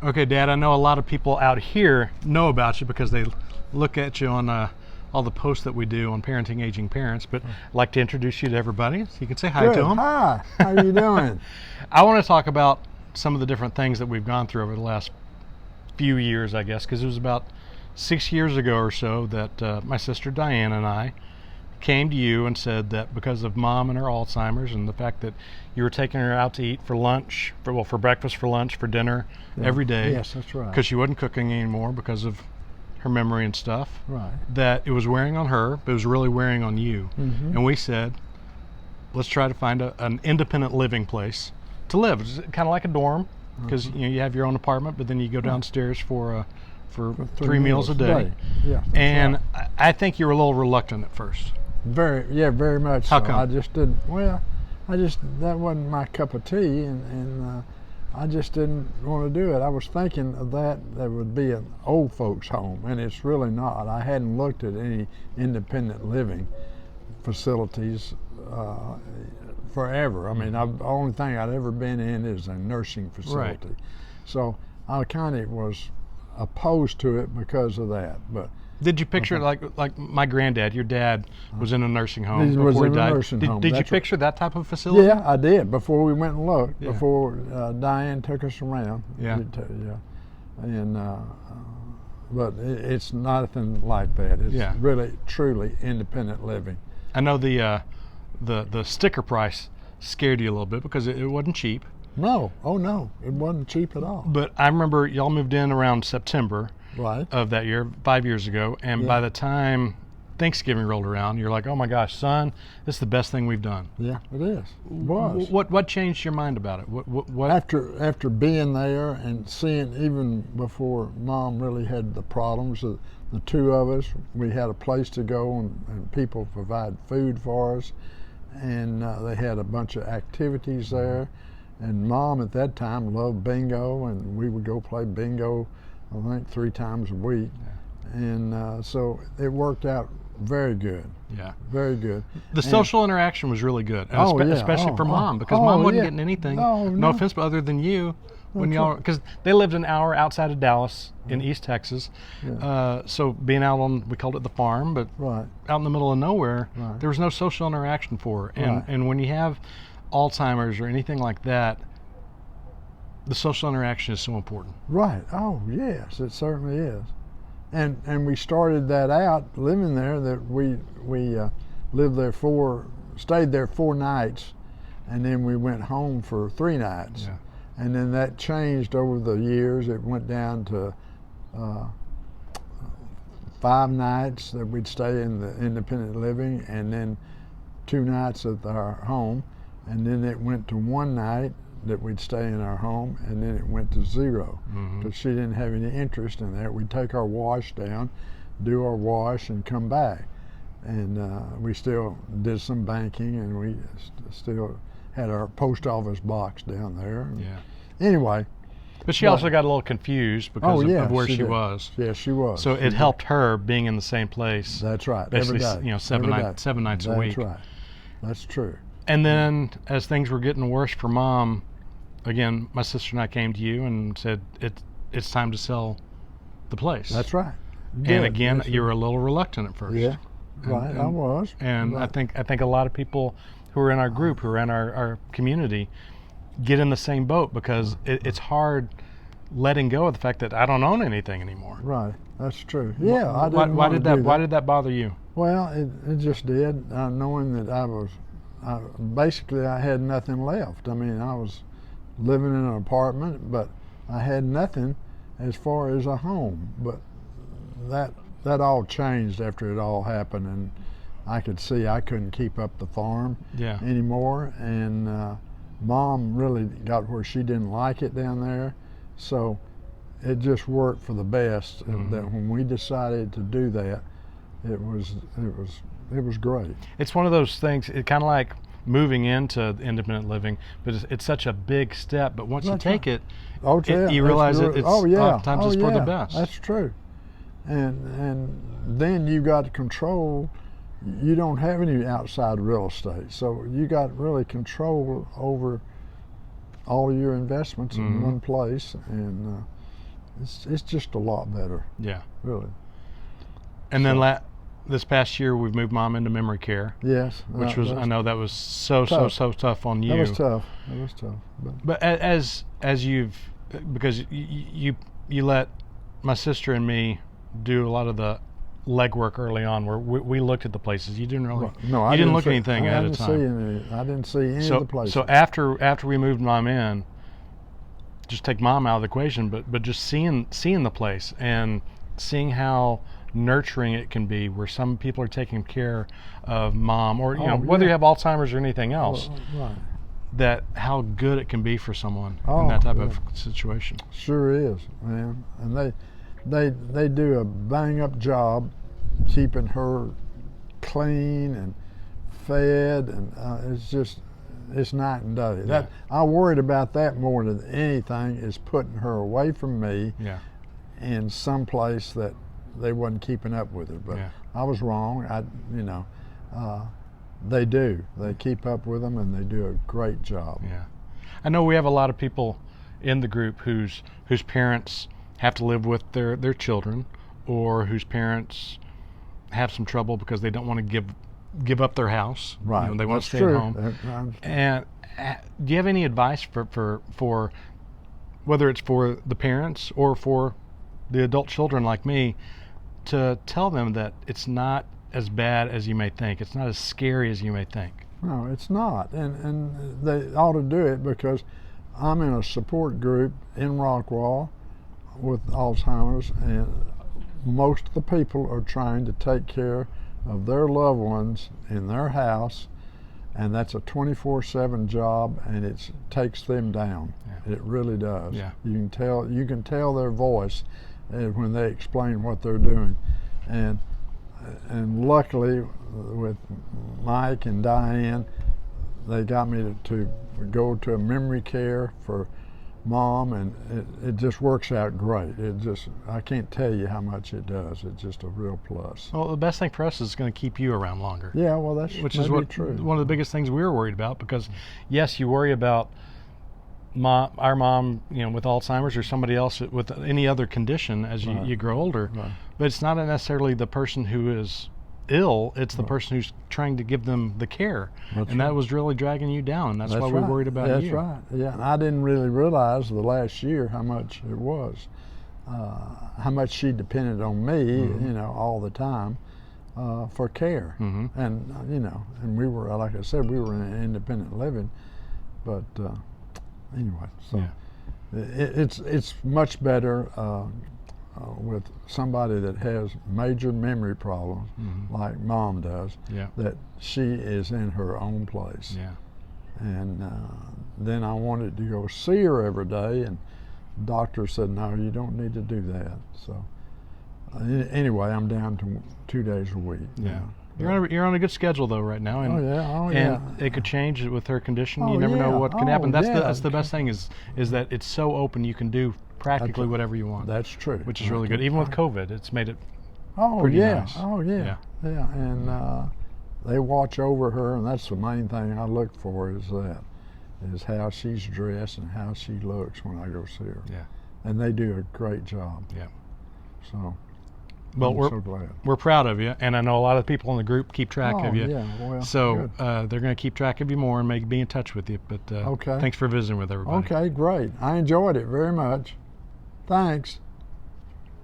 Okay, Dad, I know a lot of people out here know about you because they look at you on all the posts that we do on parenting aging parents, but I'd like to introduce you to everybody so you can say hi Good. to them. Hi. How you doing? I want to talk about some of the different things that we've gone through over the last few years, I guess, because it was about 6 years ago or so that my sister Diane and I came to you and said that because of Mom and her Alzheimer's and the fact that you were taking her out to eat for lunch, for breakfast, for lunch, for dinner every day. Yes, that's right. Because she wasn't cooking anymore because of her memory and stuff. Right. That it was wearing on her, but it was really wearing on you. Mm-hmm. And we said, let's try to find an independent living place to live. It's kind of like a dorm, because you have your own apartment, but then you go downstairs for three meals a day. Yeah. And right. I think you were a little reluctant at first. Very much. How so. come? I just didn't. Well, that wasn't my cup of tea, and I just didn't want to do it. I was thinking of that would be an old folks' home, and it's really not. I hadn't looked at any independent living facilities forever. I mean, the only thing I'd ever been in is a nursing facility. Right. So I kind of was opposed to it because of that. But did you picture like my granddad? Your dad was in a nursing home he before was he in a died. nursing home. Did you That's right. picture that type of facility? Yeah, I did before we went and looked. Yeah. Before Diane took us around. Yeah. And but it's nothing like that. It's really truly independent living. I know the sticker price scared you a little bit because it wasn't cheap. No, oh no, it wasn't cheap at all. But I remember y'all moved in around September Right. of that year, 5 years ago, and by the time Thanksgiving rolled around, you're like, "Oh my gosh, son, this is the best thing we've done." Yeah, it is. It was. What changed your mind about it? What? After being there and seeing, even before Mom really had the problems, the two of us, we had a place to go, and people provide food for us, and they had a bunch of activities there. And Mom at that time loved bingo, and we would go play bingo, I think 3 times a week. And so it worked out very good. Yeah. Very good. The social interaction was really good, especially for Mom, because Mom wasn't getting anything. No offense, but other than you, when y'all, because they lived an hour outside of Dallas in East Texas. So being out on, we called it the farm, but out in the middle of nowhere, there was no social interaction for her. And when you have Alzheimer's or anything like that, the social interaction is so important. Right. Oh yes, it certainly is. And we started that out living there. That we lived there stayed there 4 nights, and then we went home for 3 nights. Yeah. And then that changed over the years. It went down to 5 nights that we'd stay in the independent living, and then 2 nights at our home. And then it went to 1 night that we'd stay in our home, and then it went to 0 because she didn't have any interest in that. We'd take our wash down, do our wash, and come back. And we still did some banking, and we still had our post office box down there. Yeah. Anyway. But she also got a little confused because of where she was. Yeah, she was. So it helped her being in the same place. That's right. Basically, every day. 7 nights a week. That's right. That's true. And then as things were getting worse for Mom, again, my sister and I came to you and said, it's time to sell the place. That's right. And again, you were a little reluctant at first. Yeah, right, I was. And right. I think a lot of people who are in our group, who are in our community, get in the same boat because it's hard letting go of the fact that I don't own anything anymore. Right, that's true. Yeah, Why did that bother you? Well, it just did, knowing that I had nothing left. I mean, I was living in an apartment, but I had nothing as far as a home. But that all changed after it all happened, and I could see I couldn't keep up the farm anymore. And Mom really got where she didn't like it down there, so it just worked for the best. That when we decided to do that, it was great. It's one of those things. It kind of like moving into independent living, but it's such a big step. But once you take it, you realize that it's oftentimes it's for the best. That's true. And then you got control. You don't have any outside real estate, so you got really control over all of your investments in one place, and it's just a lot better. Yeah. Really. And then this past year, we've moved Mom into memory care. Yes. Which was, I know that was so tough on you. That was tough. But as you've, because you let my sister and me do a lot of the legwork early on, where we looked at the places. You didn't really. No, you didn't look at anything ahead of time. I didn't see any of the places. So after we moved Mom in, just take Mom out of the equation, but just seeing the place and seeing how nurturing it can be, where some people are taking care of Mom, or whether you have Alzheimer's or anything else, right. that how good it can be for someone in that type of situation. Sure is, man. And they do a bang up job keeping her clean and fed, and it's night and day. Yeah. I worried about that more than anything, is putting her away from me in some place that they wasn't keeping up with her. But I was wrong. They keep up with them, and they do a great job. Yeah, I know we have a lot of people in the group whose parents have to live with their children, or whose parents have some trouble because they don't want to give up their house. Right. They want to stay at home. And do you have any advice for whether it's for the parents or for the adult children like me, to tell them that it's not as bad as you may think, it's not as scary as you may think? No, it's not, and they ought to do it, because I'm in a support group in Rockwall with Alzheimer's, and most of the people are trying to take care of their loved ones in their house, and that's a 24/7 job, and it takes them down. It really does. You can tell their voice when they explain what they're doing, and luckily with Mike and Diane, they got me to go to a memory care for Mom, and it just works out great. I can't tell you how much it does. It's just a real plus. Well, the best thing for us is going to keep you around longer. Yeah, well, that's true. One of the biggest things we were worried about, because yes, you worry about our mom, with Alzheimer's, or somebody else with any other condition as you grow older. Right. But it's not necessarily the person who is ill, it's the person who's trying to give them the care. That was really dragging you down, and that's why we're worried about you. That's right. Yeah, and I didn't really realize the last year how much it was, how much she depended on me, all the time, for care. And and we were, like I said, we were in independent living, but anyway, so it's much better with somebody that has major memory problems, like Mom does, that she is in her own place. And then I wanted to go see her every day, and the doctor said, no, you don't need to do that. So anyway, I'm down to 2 days a week. You're on a good schedule though right now, and and it could change with her condition. You never know what can happen. That's the best thing is that it's so open. You can do practically whatever you want. That's true. Which is really good. Even with COVID, it's made it Oh pretty yeah. nice. Oh yeah. Yeah. And they watch over her, and that's the main thing I look for is how she's dressed and how she looks when I go see her. Yeah. And they do a great job. Yeah. So well, I'm so glad. We're proud of you, and I know a lot of people in the group keep track of you. Yeah, well, so they're going to keep track of you more and maybe be in touch with you. But okay. Thanks for visiting with everybody. Okay, great. I enjoyed it very much. Thanks.